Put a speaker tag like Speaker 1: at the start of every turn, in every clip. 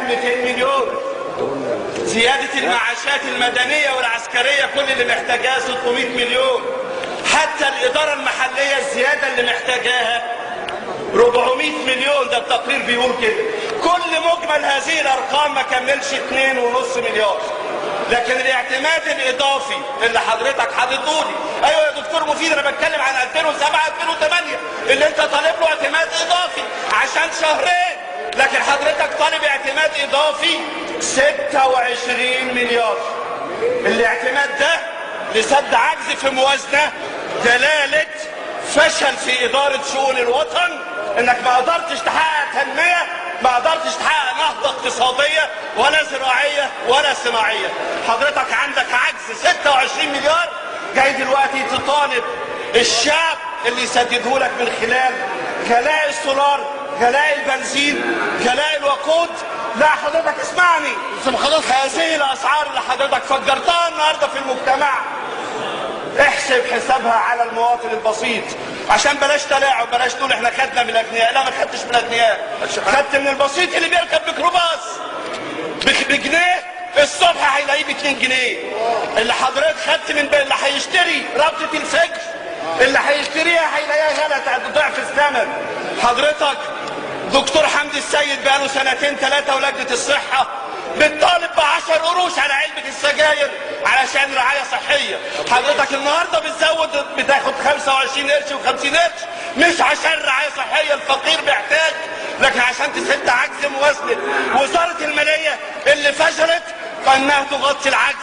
Speaker 1: 200 مليون. زيادة المعاشات المدنية والعسكرية كل اللي محتاجاها 600 مليون. حتى الإدارة المحلية الزيادة اللي محتاجاها 400 مليون. ده التقرير بيقول كده. كل مجمل هذه الأرقام ما كملش 2.5 مليار. لكن الاعتماد الإضافي اللي حضرتك حاططهولي، أيوة يا دكتور مفيد، أنا بتكلم عن 2007 2008 اللي أنت طالب له اعتماد إضافي عشان شهرين، لكن حضرتك طالب اعتماد إضافي 26 مليار. الاعتماد ده لسد عجز في موازنة، دلالة فشل في إدارة شؤون الوطن، إنك ما قدرتش تحقق تنمية، ما قدرتش تحقق نهضة اقتصادية ولا زراعية ولا صناعية. حضرتك عندك عجز 26 مليار، جاي دلوقتي تطالب الشعب اللي يسدده لك من خلال غلاء السولار، غلاء البنزين، غلاء الوقود. لا حضرتك اسمعني، هذه الأسعار اللي حضرتك فجرتها النهارده في المجتمع احسب حسابها على المواطن البسيط، عشان بلاش تلاعب، بلاش تقول احنا خدنا من الاغنياء. لا، ما خدتش من الاغنياء، خدت من البسيط اللي بيركب ميكروباص بجنيه، الصبح هيلاقيه ب2 جنيه. اللي حضرتك خدت من اللي هيشتري رابطة الفجر، اللي هيشتريها هيلاقيها غلت ضعف الثمن. حضرتك دكتور حمدي السيد بقاله 2 3 ولجنة الصحة بتطالب ب10 قروش على علبة السجاير علشان رعاية صحية. حضرتك النهاردة بتاخد 25 قرش و50 قرش، مش عشان رعاية صحية الفقير محتاج، لكن عشان تسد عجز موازنة وزارة المالية اللي فشلت فانها تغطي العجز.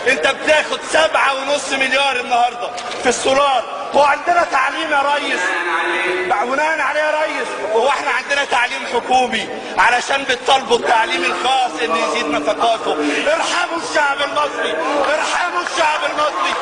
Speaker 1: انت بتاخد 7.5 مليار النهاردة في السولار. هو عندنا تعليم يا ريس؟ بناء عليه يا ريس، هو احنا عندنا تعليم حكومي علشان بتطالبوا التعليم الخاص ان يزيد نفقاته؟ ارحموا الشعب المصري، ارحموا الشعب المصري.